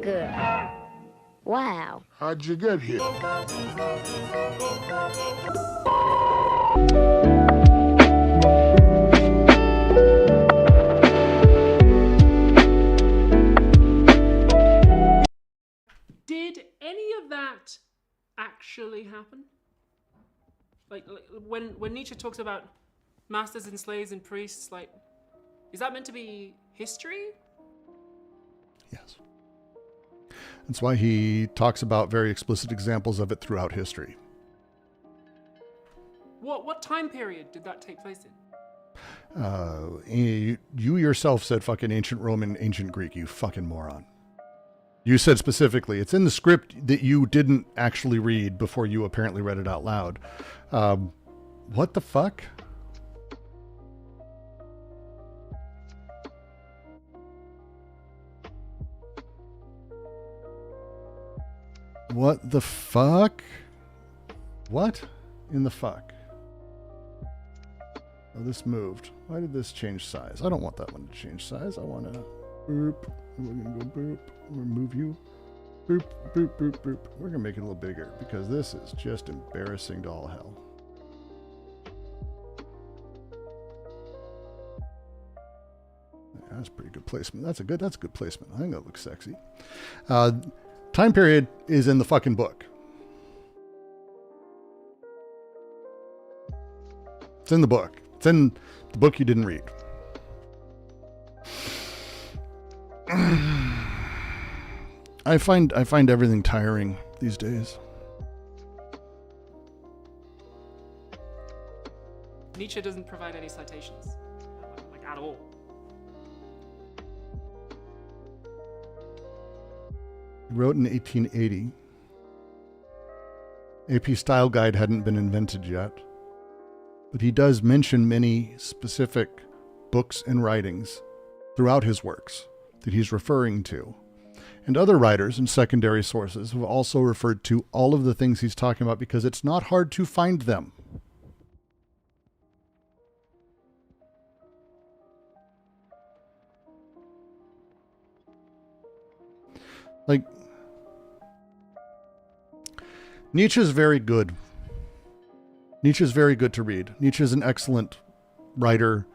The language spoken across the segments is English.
Good. Wow. How'd you get here? Did any of that actually happen? Like when Nietzsche talks about masters and slaves and priests, like, is that meant to be history? Yes. That's why he talks about very explicit examples of it throughout history. What time period did that take place in? You yourself said fucking ancient Roman, ancient Greek, you fucking moron. You said specifically, it's in the script that you didn't actually read before you apparently read it out loud. What the fuck? What the fuck? What in the fuck? Oh, this moved. Why did this change size? I don't want that one to change size. I want to boop. We're going to go boop. We'll move you. Boop, boop, boop, boop. We're going to make it a little bigger because this is just embarrassing to all hell. Yeah, that's pretty good placement. That's good placement. I think that looks sexy. Time period is in the fucking book. It's in the book. It's in the book you didn't read. I find everything tiring these days. Nietzsche doesn't provide any citations, like at all. He wrote in 1880. AP Style Guide hadn't been invented yet, but he does mention many specific books and writings throughout his works that he's referring to. And other writers and secondary sources have also referred to all of the things he's talking about because it's not hard to find them. Like, Nietzsche's very good. Nietzsche's very good to read. Nietzsche's an excellent writer,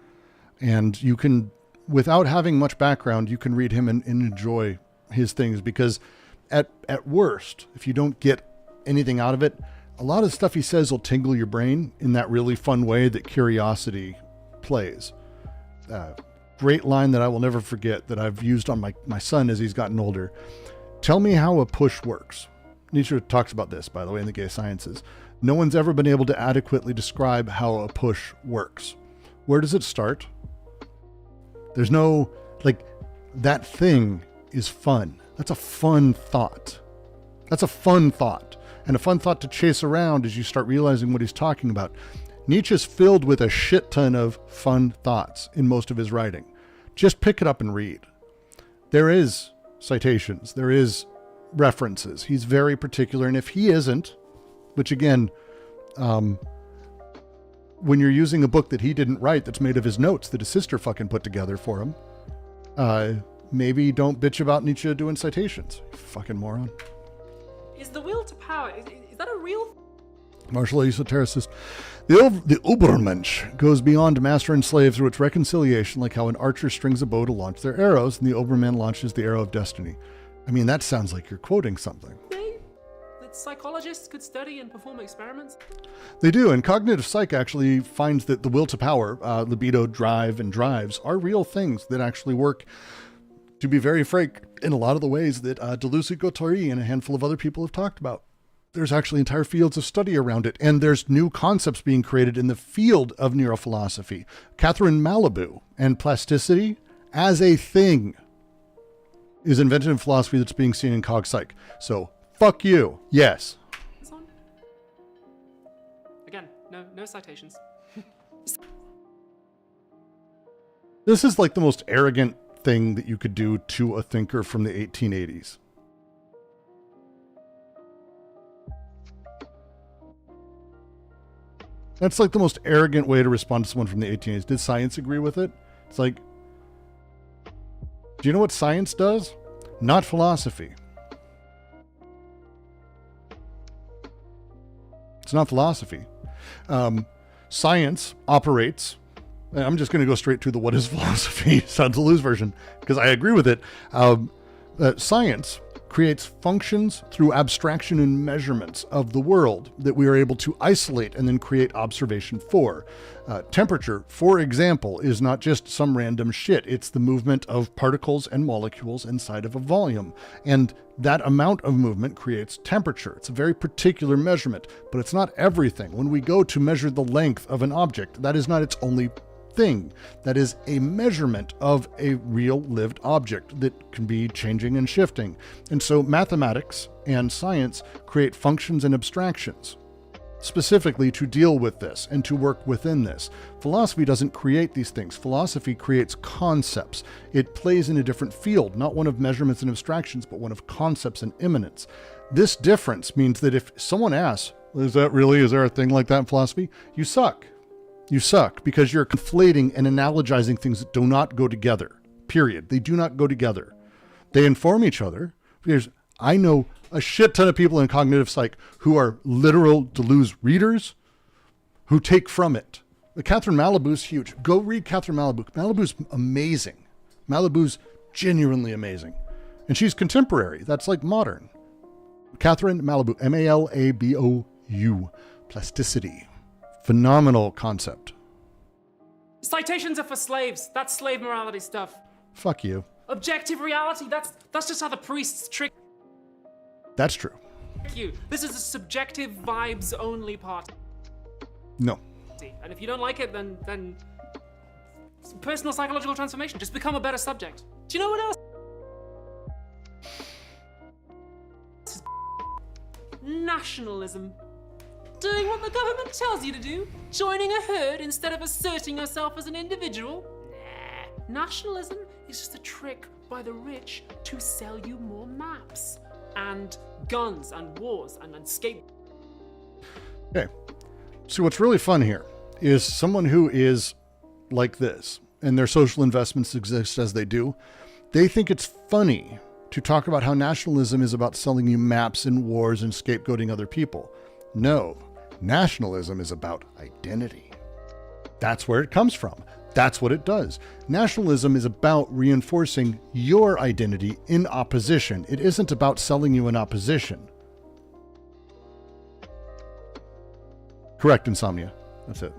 and you can, without having much background, you can read him and enjoy his things, because at worst, if you don't get anything out of it, a lot of stuff he says will tingle your brain in that really fun way that curiosity plays. Great line that I will never forget that I've used on my son as he's gotten older. Tell me how a push works. Nietzsche talks about this, by the way, in the Gay Sciences. No one's ever been able to adequately describe how a push works. Where does it start? There's no, like, that thing is fun. That's a fun thought. That's a fun thought. And a fun thought to chase around as you start realizing what he's talking about. Nietzsche's filled with a shit ton of fun thoughts in most of his writing. Just pick it up and read. There is citations. There is references. He's very particular. And if he isn't, which again, when you're using a book that he didn't write that's made of his notes that his sister fucking put together for him, maybe don't bitch about Nietzsche doing citations. You fucking moron. Is the will to power, is that a real? Martial esotericist. The Übermensch goes beyond master and slave through its reconciliation, like how an archer strings a bow to launch their arrows, and the Oberman launches the arrow of destiny. I mean, that sounds like you're quoting something. That psychologists could study and perform experiments? They do, and cognitive psych actually finds that the will to power, libido, drive, and drives are real things that actually work, to be very frank, in a lot of the ways that Deleuze-Guattari and a handful of other people have talked about. There's actually entire fields of study around it, and there's new concepts being created in the field of neurophilosophy. Catherine Malibu and plasticity as a thing is invented in philosophy that's being seen in cog psych. So, fuck you. Yes. Again, no citations. This is like the most arrogant thing that you could do to a thinker from the 1880s. That's like the most arrogant way to respond to someone from the 1880s. Did science agree with it? It's like, do you know what science does? not philosophy. It's not philosophy. Science operates, and I'm just going to go straight to the what is philosophy, sounds to lose version, because I agree with it. Science creates functions through abstraction and measurements of the world that we are able to isolate and then create observation for. Temperature, for example, is not just some random shit. It's the movement of particles and molecules inside of a volume. And that amount of movement creates temperature. It's a very particular measurement, but it's not everything. When we go to measure the length of an object, that is not its only thing. That is a measurement of a real lived object that can be changing and shifting. And so mathematics and science create functions and abstractions specifically to deal with this and to work within this. Philosophy doesn't create these things. Philosophy creates concepts. It plays in a different field, not one of measurements and abstractions, but one of concepts and immanence. This difference means that if someone asks, is there a thing like that in philosophy? You suck. You suck because you're conflating and analogizing things that do not go together, period. They do not go together. They inform each other. Because I know a shit ton of people in cognitive psych who are literal Deleuze readers who take from it. Catherine Malibu's huge. Go read Catherine Malibu. Malibu's amazing. Malibu's genuinely amazing. And she's contemporary. That's like modern. Catherine Malibu, Malabou, plasticity. Phenomenal concept. Citations are for slaves. That's slave morality stuff. Fuck you. Objective reality, that's just how the priests trick That's true. you. This is a subjective vibes only part. No. And if you don't like it, then personal psychological transformation. Just become a better subject. Do you know what else? Nationalism. Doing what the government tells you to do. Joining a herd instead of asserting yourself as an individual. Nah. Nationalism is just a trick by the rich to sell you more maps and guns and wars and escape. Okay. So what's really fun here is someone who is like this and their social investments exist as they do. They think it's funny to talk about how nationalism is about selling you maps and wars and scapegoating other people. No, nationalism is about identity. That's where it comes from. That's what it does. Nationalism is about reinforcing your identity in opposition. It isn't about selling you an opposition. Correct, Insomnia. That's it.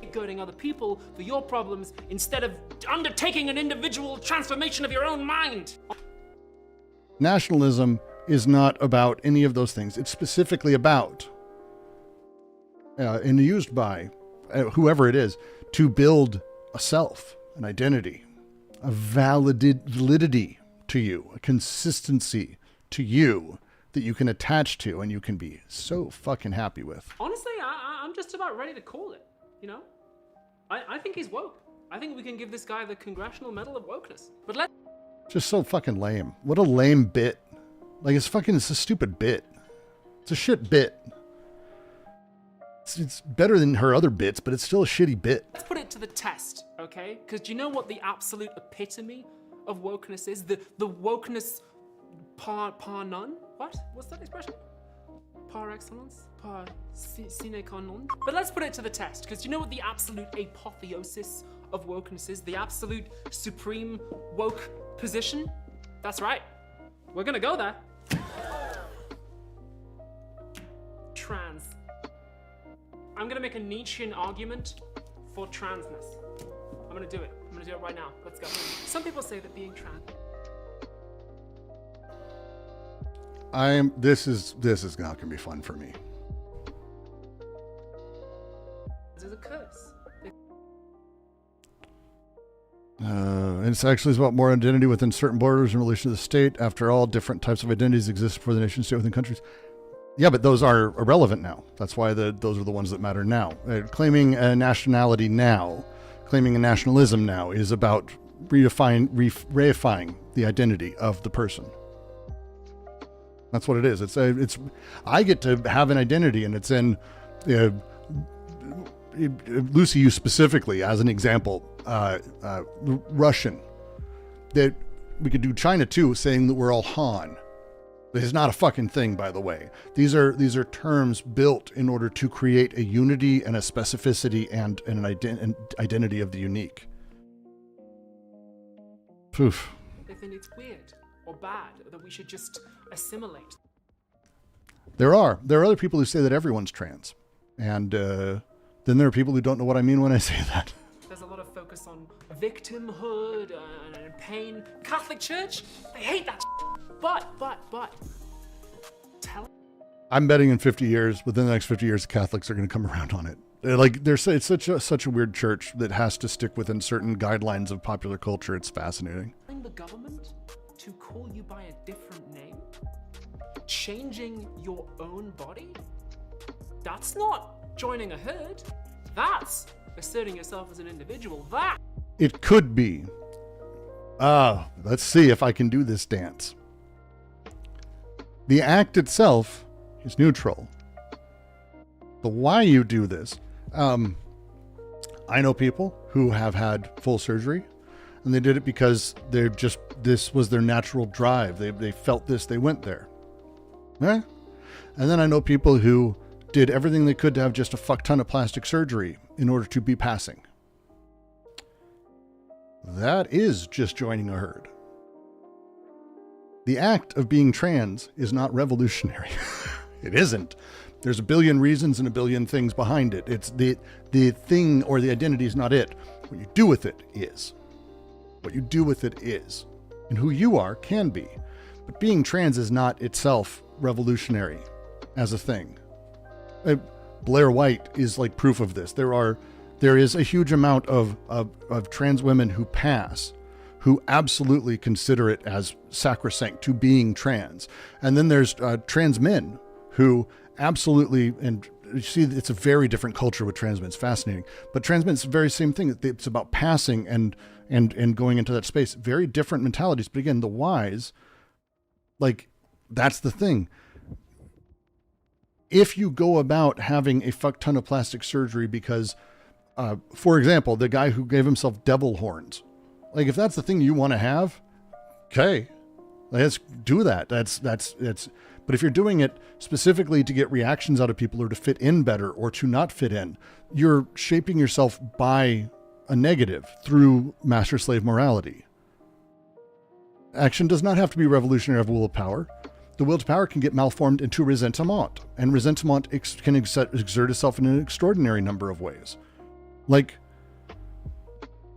Scapegoating other people for your problems instead of undertaking an individual transformation of your own mind. Nationalism is not about any of those things. It's specifically about and used by whoever it is to build a self, an identity, a validity to you, a consistency to you that you can attach to and you can be so fucking happy with. Honestly, I'm just about ready to call it, you know? I think he's woke. I think we can give this guy the Congressional Medal of Wokeness. But let's... Just so fucking lame. What a lame bit. Like, it's a stupid bit. It's a shit bit. It's better than her other bits, but it's still a shitty bit. Let's put it to the test, okay? Because do you know what the absolute epitome of wokeness is? The wokeness par none? What? What's that expression? Par excellence? Par sine qua non? But let's put it to the test, because do you know what the absolute apotheosis of wokeness is? The absolute supreme woke position? That's right. We're gonna go there. Trans. I'm gonna make a Nietzschean argument for transness. I'm gonna do it. I'm gonna do it right now. Let's go. Some people say that being trans... This is not gonna be fun for me. Is a curse. It's actually about more identity within certain borders in relation to the state. After all, different types of identities exist for the nation state within countries. Yeah, but those are irrelevant now. That's why those are the ones that matter now. Claiming a nationality now, claiming a nationalism now is about reifying the identity of the person. That's what it is. I get to have an identity, and it's in Lucy used specifically as an example, Russian. That we could do China too, saying that we're all Han. This is not a fucking thing, by the way. These are terms built in order to create a unity and a specificity and an identity of the unique. Poof. They think it's weird or bad, or that we should just assimilate. There are other people who say that everyone's trans. And then there are people who don't know what I mean when I say that. There's a lot of focus on victimhood and pain. Catholic Church, they hate that. But, tell. I'm betting in 50 years, within the next 50 years, Catholics are going to come around on it. It's such a weird church that has to stick within certain guidelines of popular culture. It's fascinating. The government to call you by a different name, changing your own body, that's not joining a herd. That's asserting yourself as an individual. That it could be. Let's see if I can do this dance. The act itself is neutral. The why you do this, I know people who have had full surgery, and they did it because this was their natural drive. They felt this, they went there. And then I know people who did everything they could to have just a fuck ton of plastic surgery in order to be passing. That is just joining a herd. The act of being trans is not revolutionary. It isn't. There's a billion reasons and a billion things behind it. It's the thing or the identity is not it. What you do with it is. What you do with it is. And who you are can be. But being trans is not itself revolutionary as a thing. Blair White is like proof of this. There is a huge amount of trans women who pass, who absolutely consider it as sacrosanct to being trans. And then there's trans men who absolutely, and you see, it's a very different culture with trans men. It's fascinating. But trans men, it's the very same thing. It's about passing and going into that space. Very different mentalities. But again, the whys, like, that's the thing. If you go about having a fuck ton of plastic surgery because, for example, the guy who gave himself devil horns, like, if that's the thing you want to have, okay, let's do that. That's. But if you're doing it specifically to get reactions out of people or to fit in better or to not fit in, you're shaping yourself by a negative through master-slave morality. Action does not have to be revolutionary of will of power. The will to power can get malformed into resentment, and resentment can exert itself in an extraordinary number of ways. Like,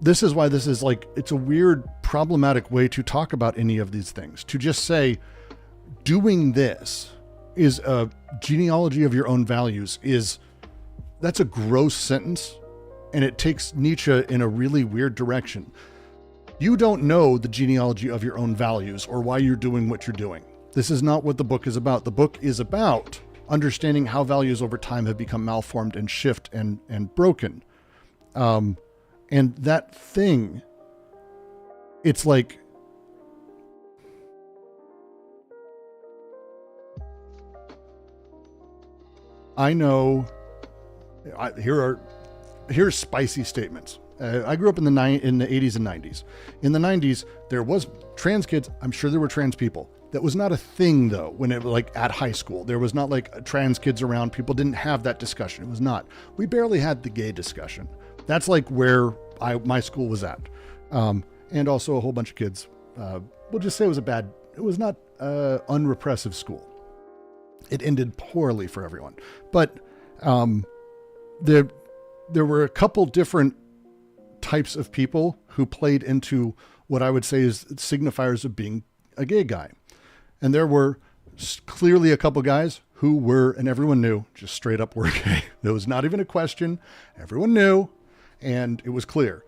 this is why this is like, it's a weird, problematic way to talk about any of these things. To just say, doing this is a genealogy of your own values that's a gross sentence, and it takes Nietzsche in a really weird direction. You don't know the genealogy of your own values or why you're doing what you're doing. This is not what the book is about. The book is about understanding how values over time have become malformed and shift and broken. And that thing, it's like, I know, here's spicy statements. I grew up in the 80s and 90s. In the 90s, there was trans kids. I'm sure there were trans people. That was not a thing, though, when it was like at high school. There was not like trans kids around. People didn't have that discussion. It was not. We barely had the gay discussion. That's like where my school was at. And also a whole bunch of kids. We'll just say it was not unrepressive school. It ended poorly for everyone. But there were a couple different types of people who played into what I would say is signifiers of being a gay guy. And there were clearly a couple guys who were, and everyone knew, just straight up were gay. There was not even a question. Everyone knew, and it was clear.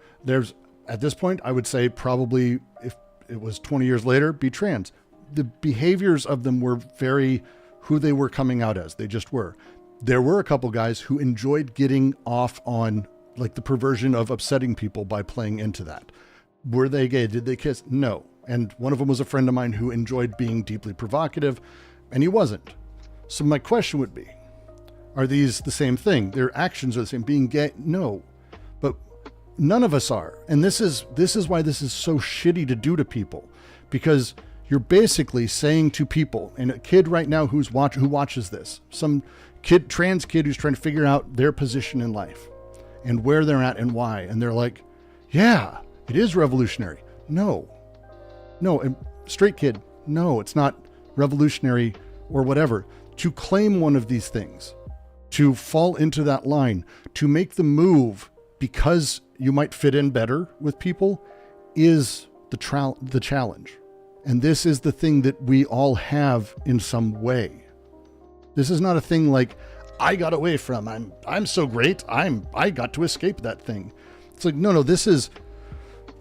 At this point, I would say probably, if it was 20 years later, be trans. The behaviors of them were very who they were coming out as. They just were. There were a couple guys who enjoyed getting off on like the perversion of upsetting people by playing into that. Were they gay? Did they kiss? No. And one of them was a friend of mine who enjoyed being deeply provocative, and he wasn't. So my question would be, are these the same thing? Their actions are the same. Being gay? No. But none of us are. And this is why this is so shitty to do to people. because you're basically saying to people, and a kid right now who watches this, some trans kid who's trying to figure out their position in life and where they're at and why. And they're like, yeah, it is revolutionary. No, and straight kid, no, it's not revolutionary or whatever. To claim one of these things, to fall into that line, to make the move because you might fit in better with people is the challenge. And this is the thing that we all have in some way. This is not a thing like, I got away from, I'm so great, I got to escape that thing. It's like, no, this is,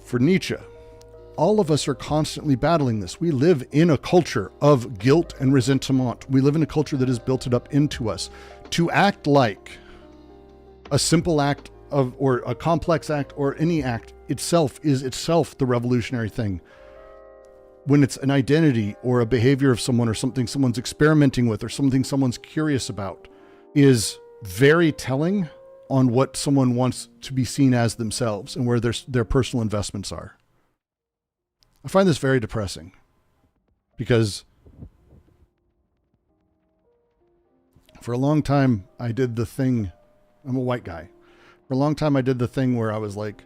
for Nietzsche, all of us are constantly battling this. We live in a culture of guilt and resentment. We live in a culture that has built it up into us. To act like a simple act or a complex act or any act itself is itself the revolutionary thing. When it's an identity or a behavior of someone or something someone's experimenting with or something someone's curious about is very telling on what someone wants to be seen as themselves and where their personal investments are. I find this very depressing because for a long time I did the thing, I'm a white guy. For a long time I did the thing where I was like,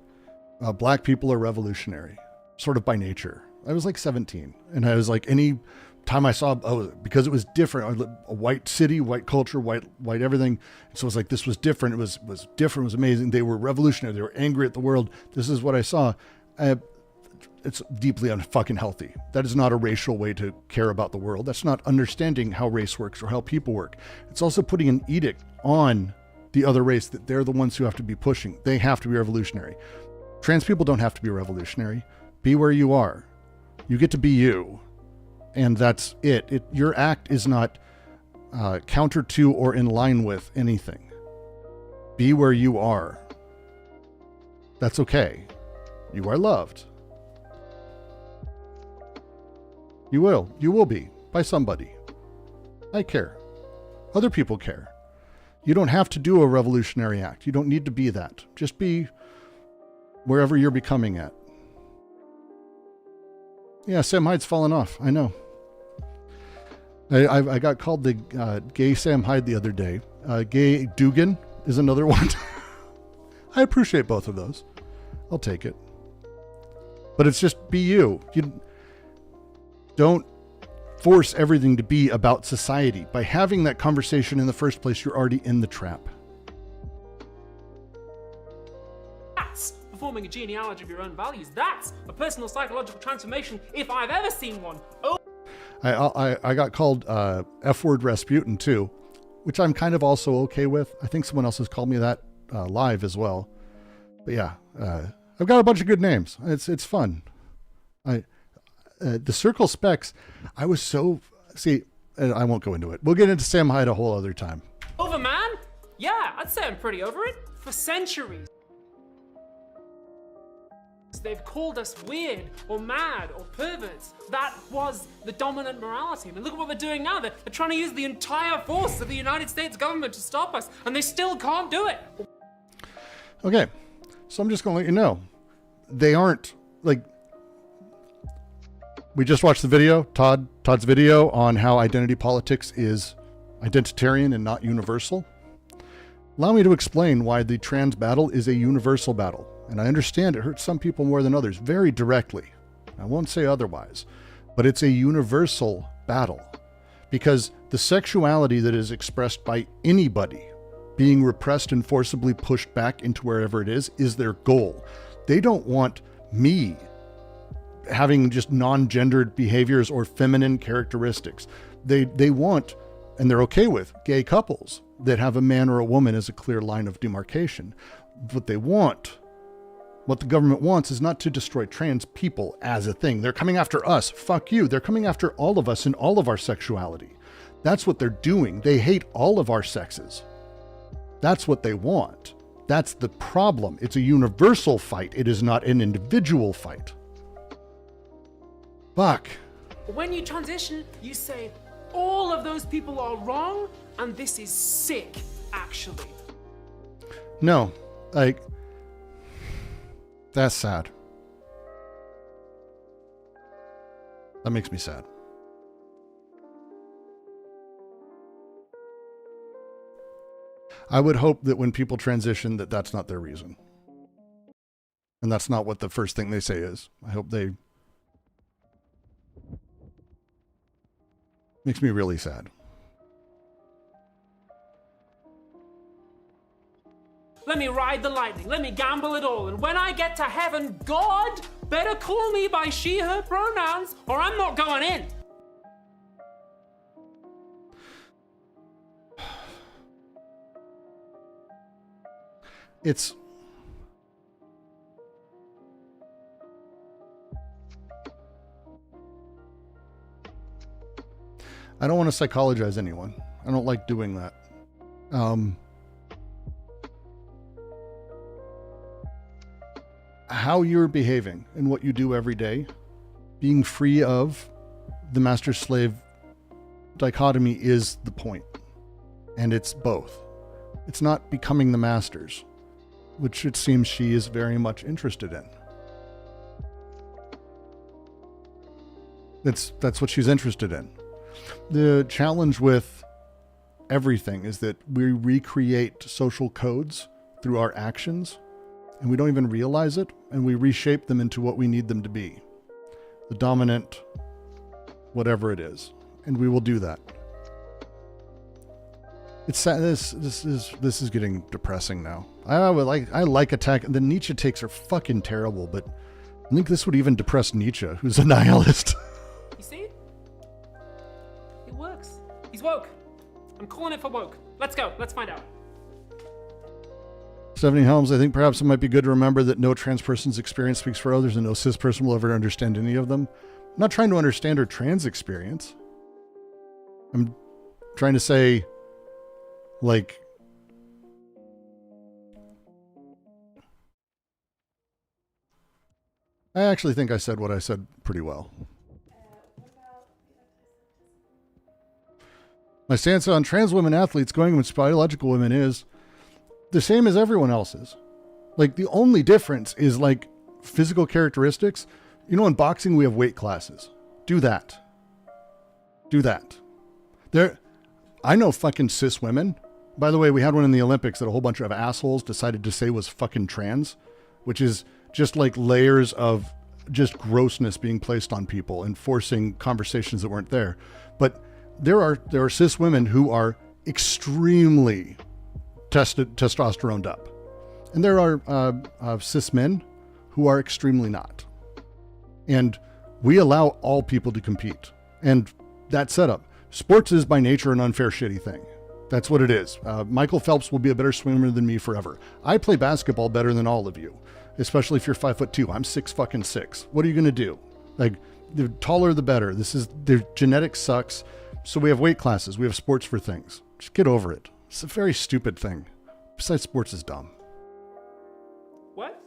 black people are revolutionary, sort of by nature. I was like 17 and I was like, any time I saw, because it was different, a white city, white culture, white everything. So it was like, this was different. It was different. It was amazing. They were revolutionary. They were angry at the world. This is what I saw. It's deeply unfucking healthy. That is not a racial way to care about the world. That's not understanding how race works or how people work. It's also putting an edict on the other race that they're the ones who have to be pushing. They have to be revolutionary. Trans people don't have to be revolutionary. Be where you are. You get to be you. And that's it. Your act is not counter to or in line with anything. Be where you are. That's okay. You are loved. You will be by somebody. I care. Other people care. You don't have to do a revolutionary act. You don't need to be that. Just be wherever you're becoming at. Yeah, Sam Hyde's fallen off. I know. I got called the gay Sam Hyde the other day. Gay Dugan is another one. I appreciate both of those. I'll take it. But it's just be you. You don't force everything to be about society. By having that conversation in the first place, you're already in the trap. That's performing a genealogy of your own values. That's a personal psychological transformation if I've ever seen one. Oh. I got called F-word Rasputin too, which I'm kind of also okay with. I think someone else has called me that live as well. But yeah, I've got a bunch of good names. It's fun. The Circle Specs, I was so... See, I won't go into it. We'll get into Sam Hyde a whole other time. Over, man? Yeah, I'd say I'm pretty over it. For centuries. They've called us weird or mad or perverts. That was the dominant morality. I mean, look at what they're doing now. They're trying to use the entire force of the United States government to stop us, and they still can't do it. Okay, so I'm just going to let you know. They aren't, like... We just watched the video, Todd's video on how identity politics is identitarian and not universal. Allow me to explain why the trans battle is a universal battle. And I understand it hurts some people more than others, very directly. I won't say otherwise, but it's a universal battle because the sexuality that is expressed by anybody being repressed and forcibly pushed back into wherever it is their goal. They don't want me having just non-gendered behaviors or feminine characteristics. They want, and they're okay with, gay couples that have a man or a woman as a clear line of demarcation. What they want, what the government wants, is not to destroy trans people as a thing. They're coming after us. Fuck you. They're coming after all of us and all of our sexuality. That's what they're doing. They hate all of our sexes. That's what they want. That's the problem. It's a universal fight. It is not an individual fight. Fuck. When you transition, you say, all of those people are wrong, and this is sick, actually. No, like, that's sad. That makes me sad. I would hope that when people transition that that's not their reason. And that's not what the first thing they say is. I hope they... Makes me really sad. Let me ride the lightning. Let me gamble it all. And when I get to heaven, God better call me by she, her pronouns, or I'm not going in. It's... I don't want to psychologize anyone. I don't like doing that. How you're behaving and what you do every day, being free of the master-slave dichotomy is the point. And it's both. It's not becoming the masters, which it seems she is very much interested in. That's what she's interested in. The challenge with everything is that we recreate social codes through our actions, and we don't even realize it, and we reshape them into what we need them to be. The dominant, whatever it is. And we will do that. It's sad. This is getting depressing now. I like attack. The Nietzsche takes are fucking terrible, but I think this would even depress Nietzsche, who's a nihilist. You see? It works. He's woke. I'm calling it for woke. Let's go. Let's find out. Stephanie Helms, I think perhaps it might be good to remember that no trans person's experience speaks for others and no cis person will ever understand any of them. I'm not trying to understand her trans experience. I'm trying to say, like, I actually think I said what I said pretty well. My stance on trans women athletes going against biological women is the same as everyone else's. Like, the only difference is, like, physical characteristics. You know, in boxing, we have weight classes. Do that. Do that. I know fucking cis women. By the way, we had one in the Olympics that a whole bunch of assholes decided to say was fucking trans, which is just like layers of just grossness being placed on people and forcing conversations that weren't there. But there are cis women who are extremely testosteroned up. And there are cis men who are extremely not. And we allow all people to compete. And that setup. Sports is by nature an unfair, shitty thing. That's what it is. Michael Phelps will be a better swimmer than me forever. I play basketball better than all of you, especially if you're 5'2". I'm 6'6". What are you going to do? Like, the taller the better. The genetics sucks. So we have weight classes. We have sports for things. Just get over it. It's a very stupid thing. Besides, sports is dumb. What?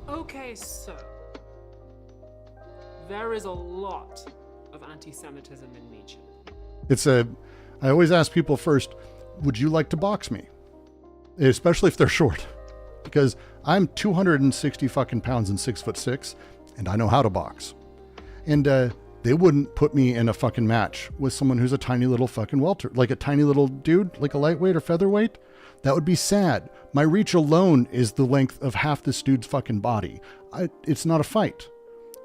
Okay, so there is a lot of anti-Semitism in Nietzsche. I always ask people first, would you like to box me? Especially if they're short. Because I'm 260 fucking pounds and 6'6", and I know how to box. And they wouldn't put me in a fucking match with someone who's a tiny little fucking welter, like a tiny little dude, like a lightweight or featherweight. That would be sad. My reach alone is the length of half this dude's fucking body. It's not a fight.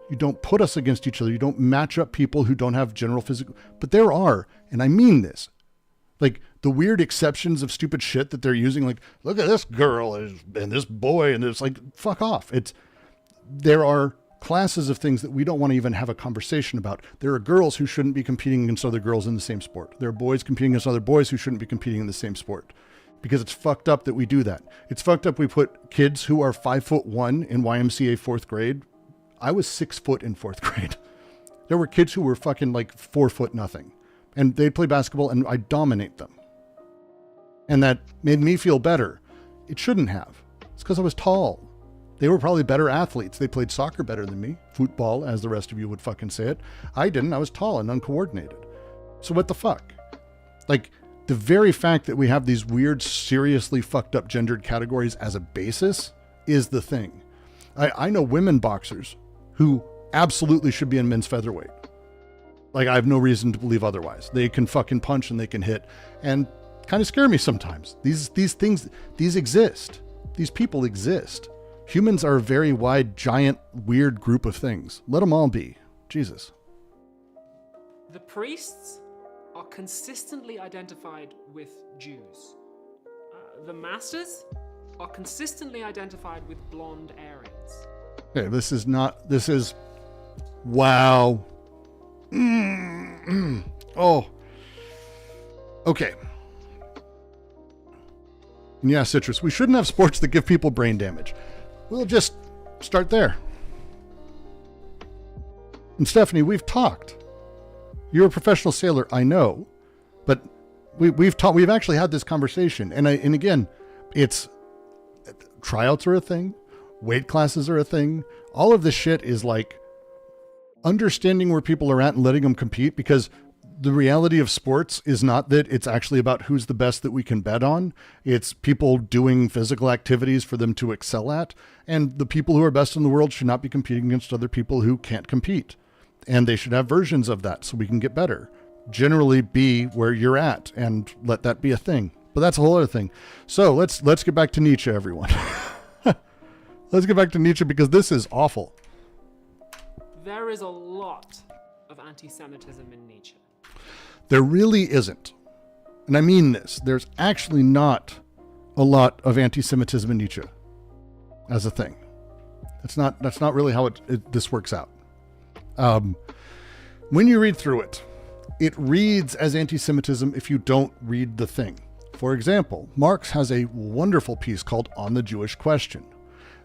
You don't put us against each other. You don't match up people who don't have general physical. But there are, and I mean this, like the weird exceptions of stupid shit that they're using. Like, look at this girl and this boy, and it's like, fuck off. There are classes of things that we don't want to even have a conversation about. There are girls who shouldn't be competing against other girls in the same sport. There are boys competing against other boys who shouldn't be competing in the same sport. Because it's fucked up that we do that. It's fucked up we put kids who are 5'1" in YMCA 4th grade. I was 6 foot in 4th grade. There were kids who were fucking like 4 foot nothing. And they'd play basketball and I'd dominate them. And that made me feel better. It shouldn't have. It's because I was tall. They were probably better athletes. They played soccer better than me. Football, as the rest of you would fucking say it. I didn't. I was tall and uncoordinated. So what the fuck? Like, the very fact that we have these weird, seriously fucked up gendered categories as a basis is the thing. I know women boxers who absolutely should be in men's featherweight. Like, I have no reason to believe otherwise. They can fucking punch and they can hit, and kind of scare me sometimes. These things, these exist. These people exist. Humans are a very wide, giant, weird group of things. Let them all be. Jesus. The priests are consistently identified with Jews. The masters are consistently identified with blonde Aryans. Okay, this is, wow. Oh. Okay. And yeah, Citrus, we shouldn't have sports that give people brain damage. We'll just start there. And Stephanie, we've talked. You're a professional sailor, I know, but we've actually had this conversation. And again, it's tryouts are a thing, weight classes are a thing. All of this shit is like understanding where people are at and letting them compete, because the reality of sports is not that it's actually about who's the best that we can bet on. It's people doing physical activities for them to excel at. And the people who are best in the world should not be competing against other people who can't compete. And they should have versions of that so we can get better. Generally be where you're at and let that be a thing. But that's a whole other thing. So let's get back to Nietzsche, everyone. Let's get back to Nietzsche, because this is awful. There is a lot of anti-Semitism in Nietzsche. There really isn't. And I mean this. There's actually not a lot of anti-Semitism in Nietzsche as a thing. That's not really how this works out. When you read through it, it reads as anti-Semitism if you don't read the thing. For example, Marx has a wonderful piece called On the Jewish Question.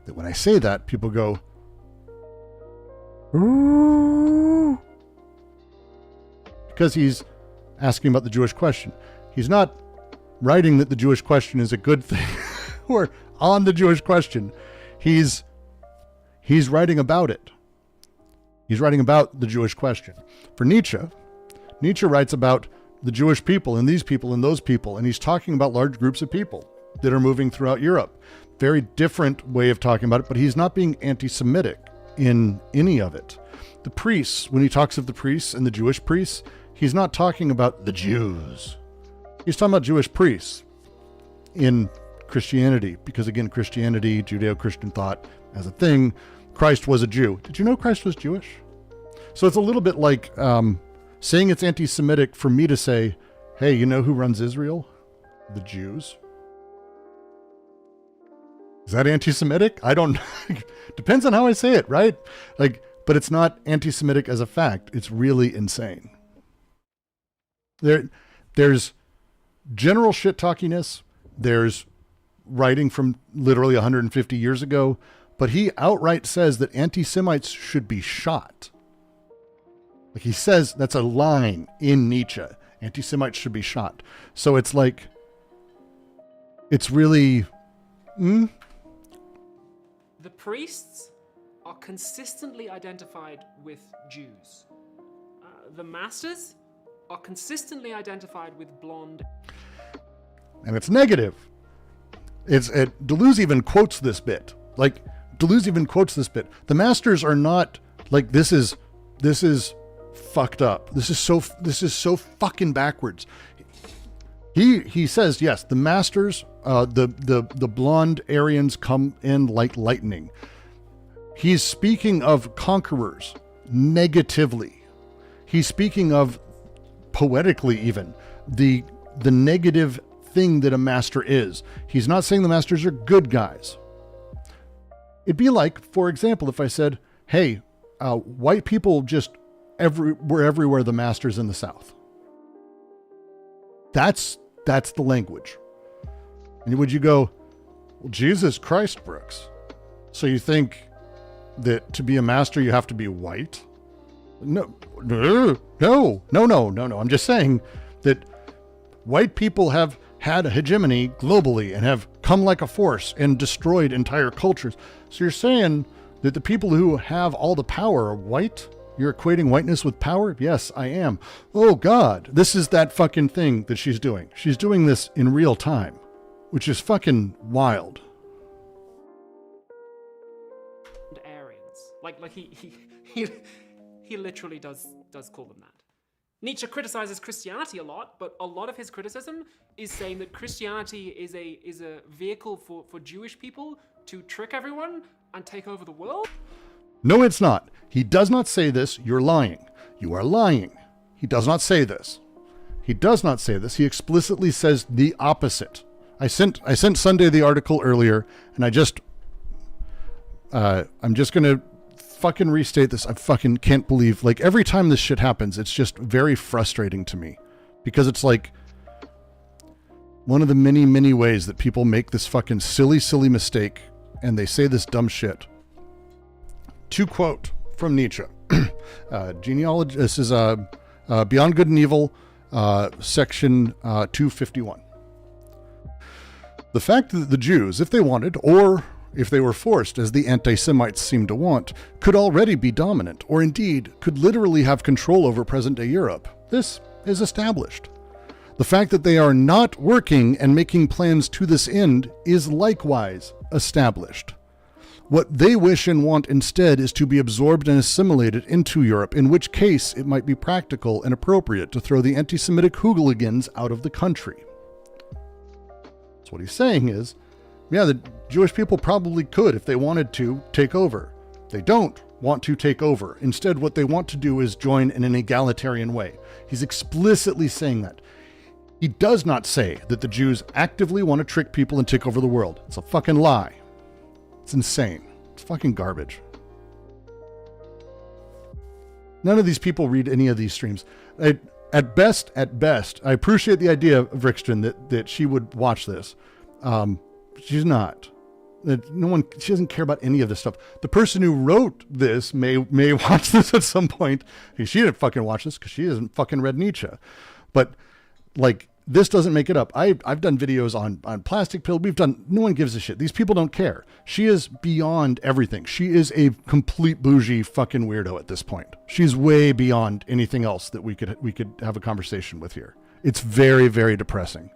That when I say that, people go, ooh, because he's asking about the Jewish question. He's not writing that the Jewish question is a good thing or on the Jewish question. He's writing about it. He's writing about the Jewish question. For Nietzsche writes about the Jewish people and these people and those people, and he's talking about large groups of people that are moving throughout Europe. Very different way of talking about it, but he's not being anti-Semitic in any of it. The priests, when he talks of the priests and the Jewish priests, he's not talking about the Jews. He's talking about Jewish priests in Christianity, because again, Christianity, Judeo-Christian thought as a thing, Christ was a Jew. Did you know Christ was Jewish? So it's a little bit like saying it's anti-Semitic for me to say, hey, you know who runs Israel? The Jews. Is that anti-Semitic? I don't depends on how I say it, right? But it's not anti-Semitic as a fact. It's really insane. There's general shit-talkiness. There's writing from literally 150 years ago, but he outright says that anti-Semites should be shot. Like, he says that's a line in Nietzsche. Anti-Semites should be shot. So it's like, it's really, The priests are consistently identified with Jews. The masters are consistently identified with blonde. And it's negative. Deleuze even quotes this bit. The masters are not like, this is fucked up. This is so fucking backwards. He says, yes, the masters, the blonde Aryans come in like lightning. He's speaking of conquerors negatively. He's speaking of, poetically even, the negative thing that a master is. He's not saying the masters are good guys. It'd be like, for example, if I said, hey, white people just were everywhere the masters in the South. That's the language. And would you go, well, Jesus Christ, Brooks, so you think that to be a master you have to be white? No. I'm just saying that white people have had a hegemony globally and have come like a force and destroyed entire cultures. So you're saying that the people who have all the power are white? You're equating whiteness with power? Yes, I am. Oh God, this is that fucking thing that she's doing. She's doing this in real time, which is fucking wild. Like he literally does call them that. Nietzsche criticizes Christianity a lot, but a lot of his criticism is saying that Christianity is a vehicle for Jewish people to trick everyone and take over the world. No, it's not. He does not say this. You're lying. You are lying. He does not say this. He does not say this. He explicitly says the opposite. I sent Sunday the article earlier, and I'm just gonna fucking restate this. I fucking can't believe, like, every time this shit happens, it's just very frustrating to me, because it's like one of the many, many ways that people make this fucking silly mistake, and they say this dumb shit. To quote from Nietzsche, genealogy. This is Beyond Good and Evil, section 251. The fact that the Jews, if they wanted, or if they were forced, as the anti-Semites seem to want, could already be dominant, or indeed could literally have control over present-day Europe, this is established. The fact that they are not working and making plans to this end is likewise established. What they wish and want instead is to be absorbed and assimilated into Europe, in which case it might be practical and appropriate to throw the anti-Semitic hooligans out of the country. So what he's saying is, yeah, the Jewish people probably could, if they wanted to, take over. They don't want to take over. Instead, what they want to do is join in an egalitarian way. He's explicitly saying that. He does not say that the Jews actively want to trick people and take over the world. It's a fucking lie. It's insane. It's fucking garbage. None of these people read any of these streams. At best, I appreciate the idea of Rickstron that she would watch this. She's not. She doesn't care about any of this stuff. The person who wrote this may watch this at some point. She didn't fucking watch this because she hasn't fucking read Nietzsche. But like, this doesn't make it up. I've done videos on plastic pill. No one gives a shit. These people don't care. She is beyond everything. She is a complete bougie fucking weirdo at this point. She's way beyond anything else that we could have a conversation with here. It's very, very depressing.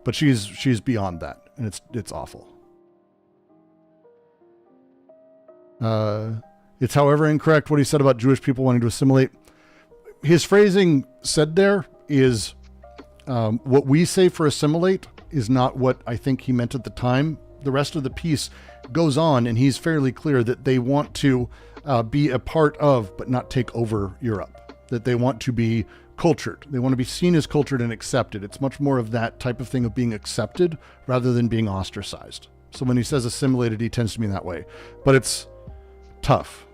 But she's beyond that, and it's awful. It's however incorrect what he said about Jewish people wanting to assimilate. His phrasing said there is what we say for assimilate is not what I think he meant at the time. The rest of the piece goes on, and he's fairly clear that they want to be a part of, but not take over Europe. That they want to be cultured. They want to be seen as cultured and accepted. It's much more of that type of thing of being accepted rather than being ostracized. So when he says assimilated, he tends to mean that way. But it's tough,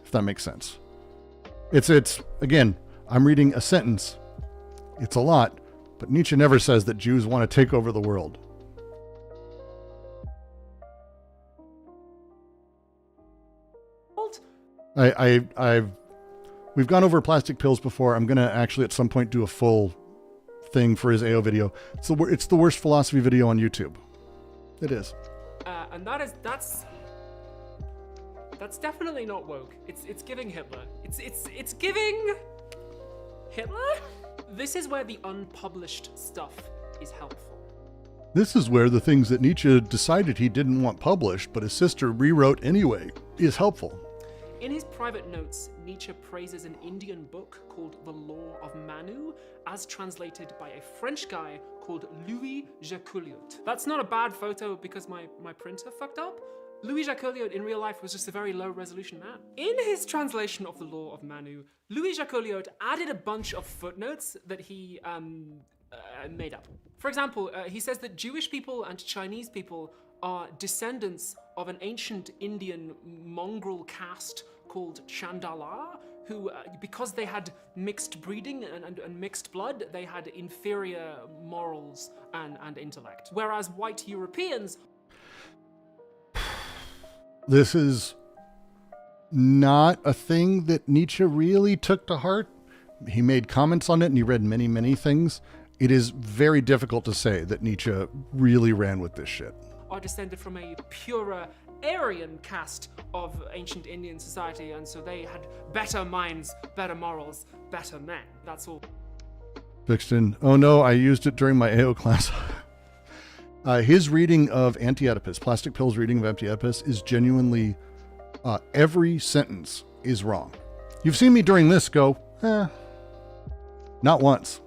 if that makes sense. It's again, I'm reading a sentence. It's a lot, but Nietzsche never says that Jews want to take over the world. We've gone over plastic pills before. I'm going to actually at some point do a full thing for his AO video. It's the worst philosophy video on YouTube. It is. And that's definitely not woke. It's giving Hitler. It's giving Hitler? This is where the unpublished stuff is helpful. This is where the things that Nietzsche decided he didn't want published, but his sister rewrote anyway, is helpful. In his private notes, Nietzsche praises an Indian book called The Law of Manu, as translated by a French guy called Louis Jacqueliot. That's not a bad photo because my printer fucked up. Louis Jacqueliot in real life was just a very low resolution man. In his translation of The Law of Manu, Louis Jacqueliot added a bunch of footnotes that he made up. For example, he says that Jewish people and Chinese people are descendants of an ancient Indian mongrel caste called Chandala, who, because they had mixed breeding and mixed blood, they had inferior morals and intellect. Whereas white Europeans... This is not a thing that Nietzsche really took to heart. He made comments on it and he read many, many things. It is very difficult to say that Nietzsche really ran with this shit. Are descended from a purer Aryan caste of ancient Indian society, and so they had better minds, better morals, better men. That's all. Vixton, oh no, I used it during my AO class. His reading of Anti-Oedipus, Plastic Pill's reading of Anti-Oedipus, is genuinely Every sentence is wrong. You've seen me during this go, not once.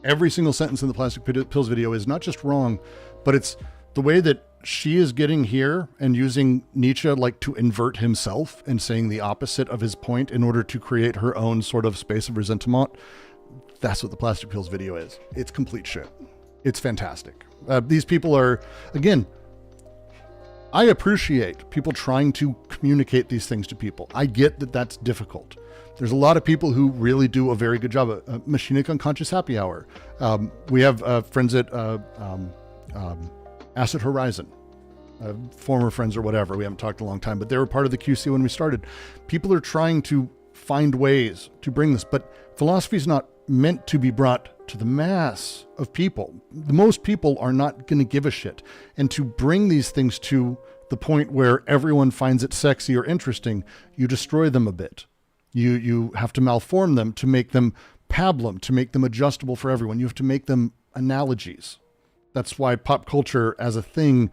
Every single sentence in the Plastic Pills video is not just wrong, but it's the way that she is getting here and using Nietzsche like to invert himself and saying the opposite of his point in order to create her own sort of space of resentment. That's what the Plastic Pills video is. It's complete shit. It's fantastic. These people are, again, I appreciate people trying to communicate these things to people. I get that that's difficult. There's a lot of people who really do a very good job. Machinic Unconscious Happy Hour. We have friends at Acid Horizon, former friends or whatever. We haven't talked in a long time, but they were part of the QC when we started. People are trying to find ways to bring this, but philosophy is not meant to be brought to the mass of people. Most people are not going to give a shit. And to bring these things to the point where everyone finds it sexy or interesting, you destroy them a bit. You have to malform them to make them pablum, to make them adjustable for everyone. You have to make them analogies. That's why pop culture as a thing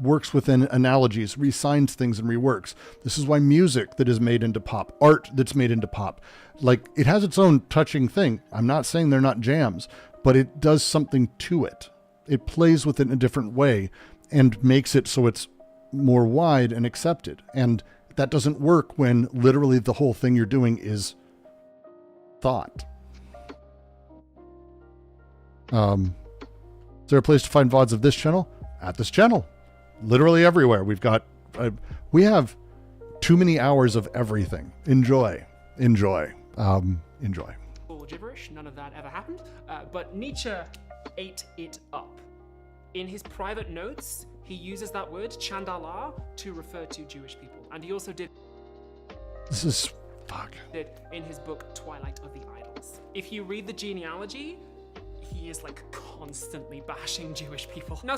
works within analogies, resigns things and reworks. This is why music that is made into pop, art that's made into pop, like it has its own touching thing. I'm not saying they're not jams, but it does something to it. It plays with it in a different way and makes it so it's more wide and accepted. And that doesn't work when literally the whole thing you're doing is thought. Is there a place to find VODs of this channel? At this channel. Literally everywhere. We have too many hours of everything. Enjoy. Enjoy. All gibberish. None of that ever happened. But Nietzsche ate it up. In his private notes, he uses that word, chandala, to refer to Jewish people. And he also did in his book, Twilight of the Idols. If you read the genealogy, he is like constantly bashing Jewish people. Now,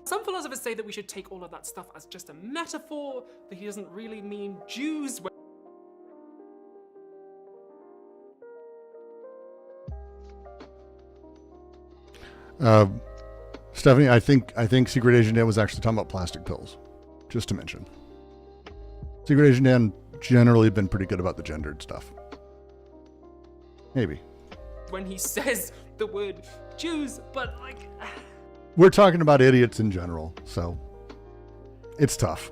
some philosophers say that we should take all of that stuff as just a metaphor, that he doesn't really mean Jews. Stephanie, I think Secret Agent Dan was actually talking about plastic pills, just to mention. Secret Agent Dan generally been pretty good about the gendered stuff. Maybe. When he says the word Jews, but like... We're talking about idiots in general, so it's tough.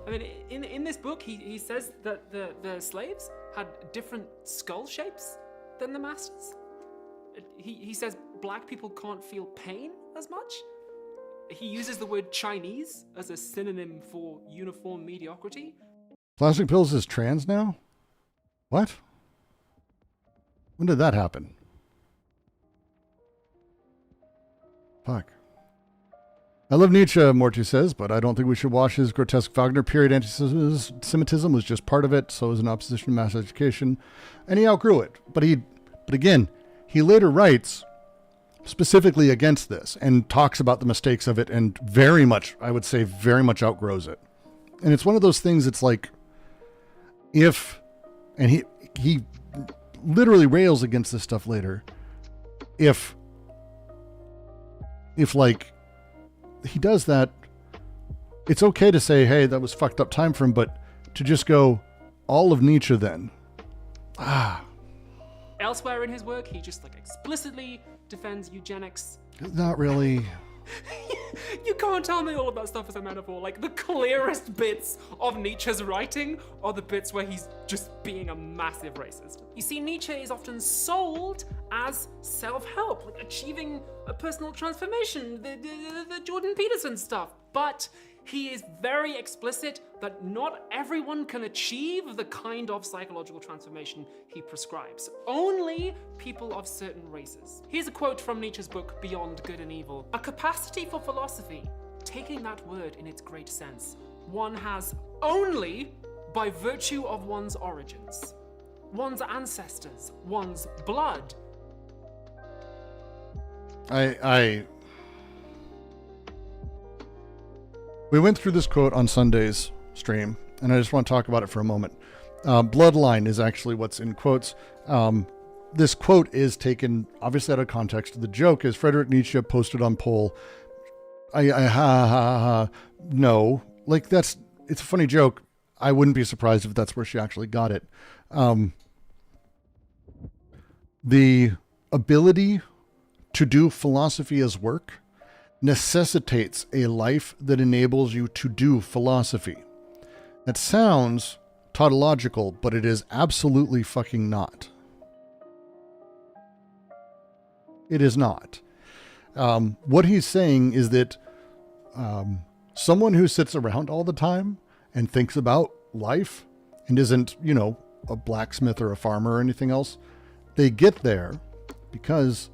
I mean, in this book, he says that the slaves had different skull shapes than the masters. He says black people can't feel pain as much. He uses the word Chinese as a synonym for uniform mediocrity. Plastic Pills is trans now? What? When did that happen? Fuck. I love Nietzsche, Morty says, but I don't think we should wash his grotesque Wagner period. Anti-Semitism was just part of it, so was an opposition to mass education. And he outgrew it. But again, he later writes specifically against this and talks about the mistakes of it and very much, I would say, very much outgrows it. And it's one of those things, it's like, and he literally rails against this stuff later. If like, he does that, it's okay to say, hey, that was fucked up time for him, but to just go all of Nietzsche then. Elsewhere in his work, he just like explicitly defends eugenics. Not really. You can't tell me all of that stuff is a metaphor. Like, the clearest bits of Nietzsche's writing are the bits where he's just being a massive racist. You see, Nietzsche is often sold as self-help, like achieving a personal transformation, the Jordan Peterson stuff. But he is very explicit that not everyone can achieve the kind of psychological transformation he prescribes. Only people of certain races. Here's a quote from Nietzsche's book, Beyond Good and Evil. A capacity for philosophy, taking that word in its great sense, one has only by virtue of one's origins, one's ancestors, one's blood. We went through this quote on Sunday's stream, and I just want to talk about it for a moment. Bloodline is actually what's in quotes. This quote is taken obviously out of context. The joke is Friedrich Nietzsche posted on poll. No, like it's a funny joke. I wouldn't be surprised if that's where she actually got it. The ability to do philosophy as work necessitates a life that enables you to do philosophy. That sounds tautological, but it is absolutely fucking not. It is not. What he's saying is that someone who sits around all the time and thinks about life and isn't, you know, a blacksmith or a farmer or anything else, they get there because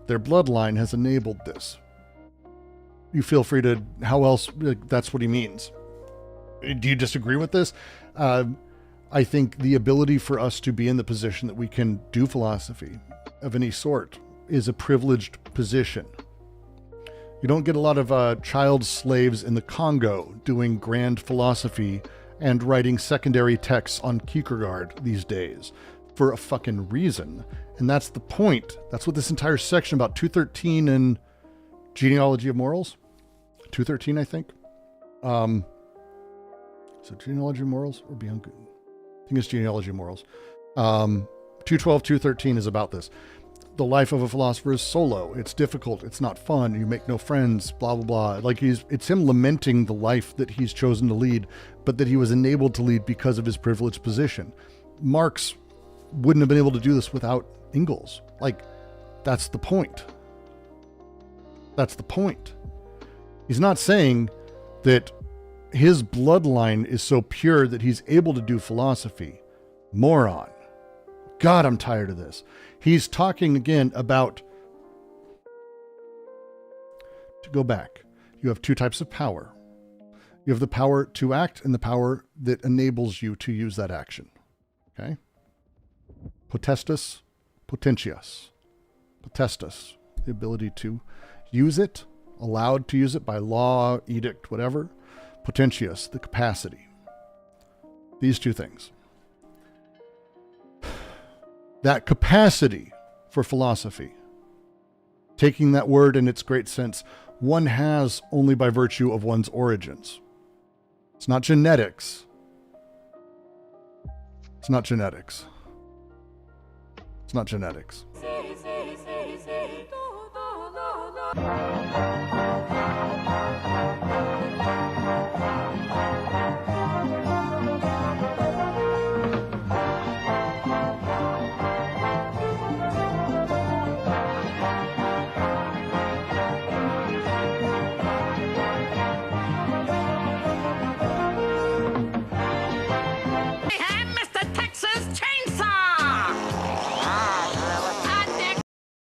their bloodline has enabled this. You feel free to, how else, that's what he means. Do you disagree with this? I think the ability for us to be in the position that we can do philosophy of any sort is a privileged position. You don't get a lot of child slaves in the Congo doing grand philosophy and writing secondary texts on Kierkegaard these days for a fucking reason. And that's the point. That's what this entire section about 213 and genealogy of morals. 213, I think. So genealogy of morals or beyond good. I think it's genealogy of morals. 212, 213 is about this. The life of a philosopher is solo. It's difficult. It's not fun. You make no friends, blah, blah, blah. Like it's him lamenting the life that he's chosen to lead, but that he was enabled to lead because of his privileged position. Marx wouldn't have been able to do this without Engels. Like, that's the point. That's the point. He's not saying that his bloodline is so pure that he's able to do philosophy. Moron. God, I'm tired of this. He's talking again about, to go back, you have two types of power. You have the power to act and the power that enables you to use that action. Okay? Potestas, potentias. Potestas, the ability to use it, allowed to use it by law, edict, whatever. Potentius, the capacity. These two things. That capacity for philosophy, taking that word in its great sense, one has only by virtue of one's origins. It's not genetics. It's not genetics. It's not genetics.